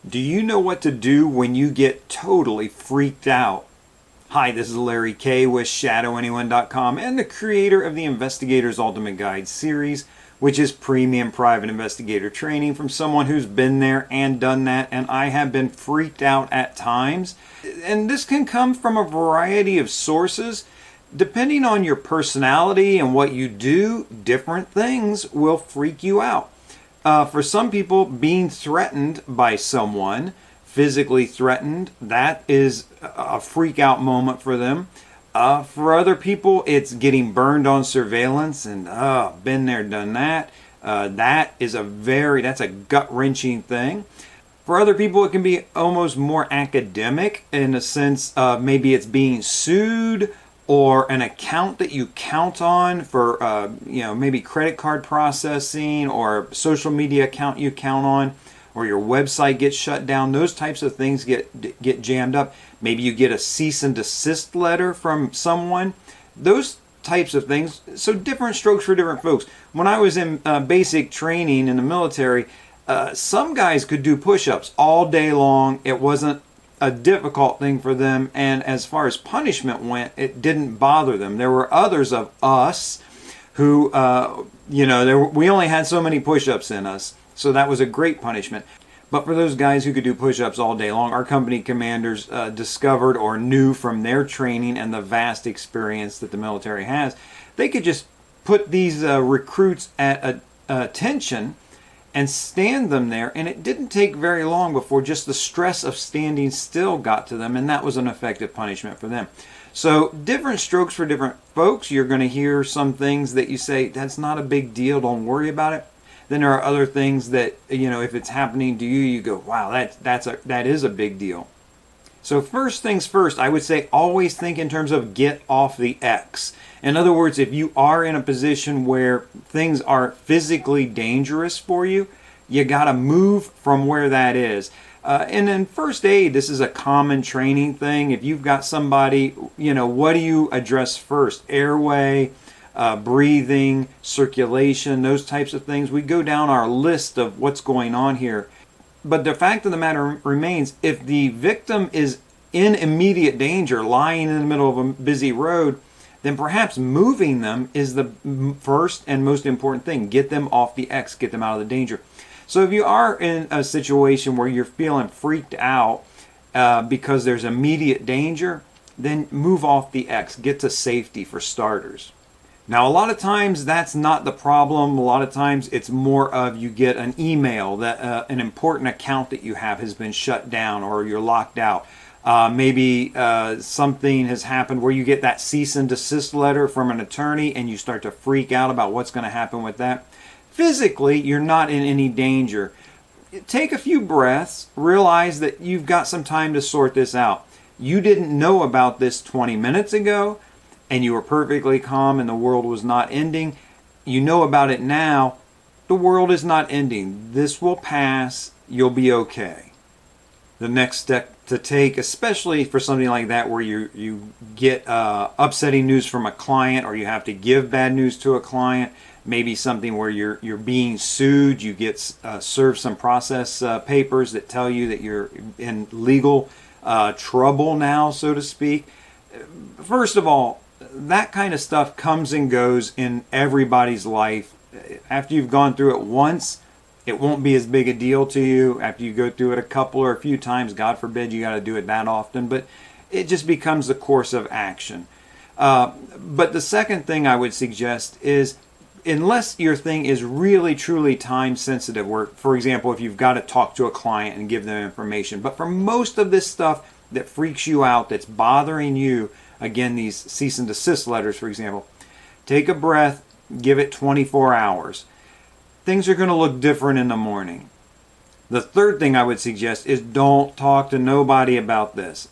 Do you know what to do when you get totally freaked out? Hi, this is Larry K with ShadowAnyone.com and the creator of the Investigator's Ultimate Guide series, which is premium private investigator training from someone who's been there and done that, and I have been freaked out at times. And this can come from a variety of sources. Depending on your personality and what you do, different things will freak you out. For some people, being threatened by someone, physically threatened, that is a freak out moment for them. For other people, it's getting burned on surveillance and been there, done that. That's a gut-wrenching thing. For other people, it can be almost more academic in the sense of maybe it's being sued, or an account that you count on for, maybe credit card processing, or social media account you count on, or your website gets shut down. Those types of things get jammed up. Maybe you get a cease and desist letter from someone. Those types of things. So different strokes for different folks. When I was in basic training in the military, some guys could do push-ups all day long. It wasn't a difficult thing for them, and as far as punishment went, it didn't bother them. There were others of us who, we only had so many push-ups in us, so that was a great punishment. But for those guys who could do push-ups all day long, our company commanders discovered or knew from their training and the vast experience that the military has, they could just put these recruits at attention and stand them there, and it didn't take very long before just the stress of standing still got to them, and that was an effective punishment for them. So different strokes for different folks. You're going to hear some things that you say, that's not a big deal, don't worry about it. Then there are other things that, if it's happening to you, you go, wow, that is a big deal. So first things first, I would say always think in terms of get off the X. In other words, if you are in a position where things are physically dangerous for you, you got to move from where that is. And in first aid, this is a common training thing. If you've got somebody, what do you address first? Airway, breathing, circulation, those types of things. We go down our list of what's going on here. But the fact of the matter remains, if the victim is in immediate danger, lying in the middle of a busy road, then perhaps moving them is the first and most important thing. Get them off the X, get them out of the danger. So if you are in a situation where you're feeling freaked out because there's immediate danger, then move off the X, get to safety for starters. Now, a lot of times that's not the problem. A lot of times it's more of you get an email that an important account that you have has been shut down or you're locked out. Maybe something has happened where you get that cease and desist letter from an attorney and you start to freak out about what's going to happen with that. Physically, you're not in any danger. Take a few breaths. Realize that you've got some time to sort this out. You didn't know about this 20 minutes ago, and you were perfectly calm and the world was not ending. You know about it now. The world is not ending. This will pass. You'll be okay. The next step to take, especially for something like that where you get upsetting news from a client, or you have to give bad news to a client, maybe something where you're being sued, you get served some process papers that tell you that you're in legal trouble now, so to speak. First of all, that kind of stuff comes and goes in everybody's life. After you've gone through it once, it won't be as big a deal to you. After you go through it a couple or a few times, God forbid you got to do it that often, but it just becomes the course of action. But the second thing I would suggest is, unless your thing is really truly time sensitive, where, for example, if you've got to talk to a client and give them information, but for most of this stuff that freaks you out, that's bothering you, again, these cease and desist letters, for example, take a breath, give it 24 hours. Things are going to look different in the morning. The third thing I would suggest is don't talk to nobody about this.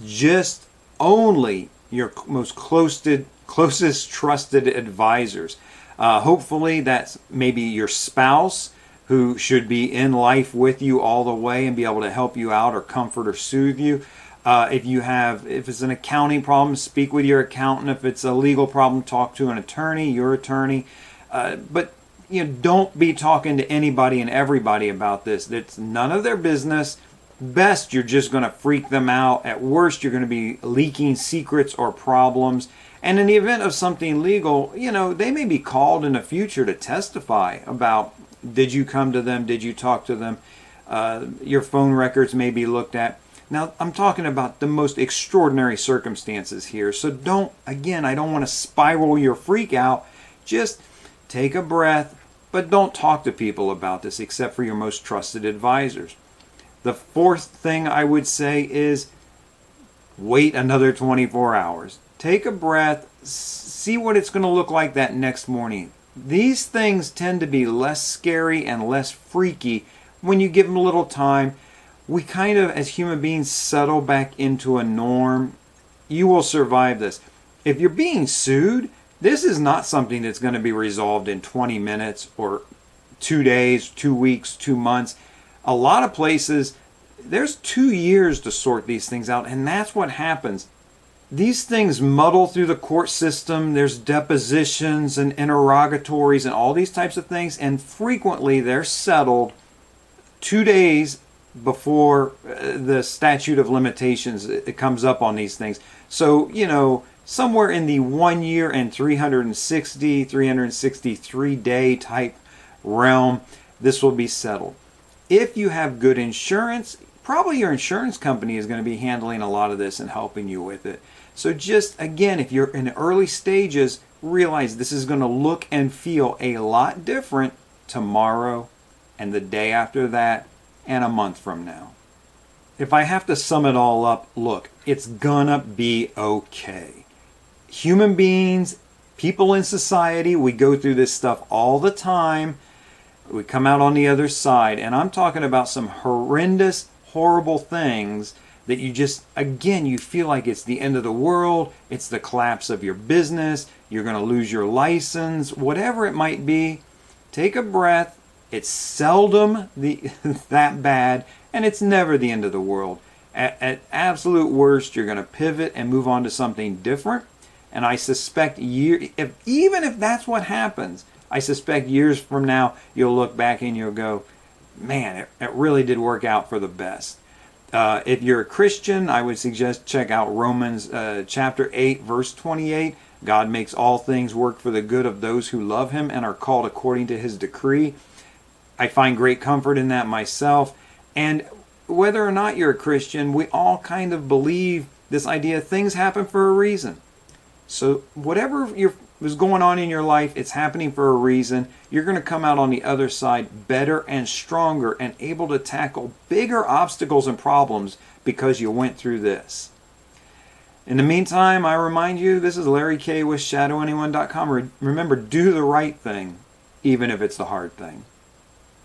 Just only your most closest trusted advisors. Hopefully that's maybe your spouse, who should be in life with you all the way and be able to help you out or comfort or soothe you. If it's an accounting problem, speak with your accountant. If it's a legal problem, talk to an attorney, your attorney. But don't be talking to anybody and everybody about this. It's none of their business. best, you're just going to freak them out. At worst, you're going to be leaking secrets or problems. And in the event of something legal, they may be called in the future to testify about, did you come to them? Did you talk to them? Your phone records may be looked at. Now, I'm talking about the most extraordinary circumstances here. So I don't want to spiral your freak out. Just take a breath, but don't talk to people about this except for your most trusted advisors. The fourth thing I would say is wait another 24 hours. Take a breath, see what it's going to look like that next morning. These things tend to be less scary and less freaky when you give them a little time. We kind of, as human beings, settle back into a norm. You will survive this. If you're being sued, this is not something that's going to be resolved in 20 minutes or 2 days, 2 weeks, 2 months. A lot of places, there's 2 years to sort these things out, and that's what happens. These things muddle through the court system. There's depositions and interrogatories and all these types of things, and frequently they're settled 2 days before the statute of limitations it comes up on these things. So, somewhere in the 1 year and 363 day type realm, this will be settled. If you have good insurance, probably your insurance company is going to be handling a lot of this and helping you with it. So just, again, if you're in the early stages, realize this is going to look and feel a lot different tomorrow and the day after that and a month from now. If I have to sum it all up, look, it's gonna be okay. Human beings, people in society, we go through this stuff all the time. We come out on the other side, and I'm talking about some horrendous, horrible things that you just, again, you feel like it's the end of the world, it's the collapse of your business, you're going to lose your license, whatever it might be. Take a breath. It's seldom that bad, and it's never the end of the world. At absolute worst, you're going to pivot and move on to something different. And I suspect even if that's what happens, I suspect years from now, you'll look back and you'll go, man, it really did work out for the best. If you're a Christian, I would suggest check out Romans chapter 8, verse 28. God makes all things work for the good of those who love him and are called according to his decree. I find great comfort in that myself. And whether or not you're a Christian, we all kind of believe this idea things happen for a reason. So whatever was going on in your life, it's happening for a reason. You're going to come out on the other side better and stronger and able to tackle bigger obstacles and problems because you went through this. In the meantime, I remind you, this is Larry K with ShadowAnyone.com. Remember, do the right thing, even if it's the hard thing.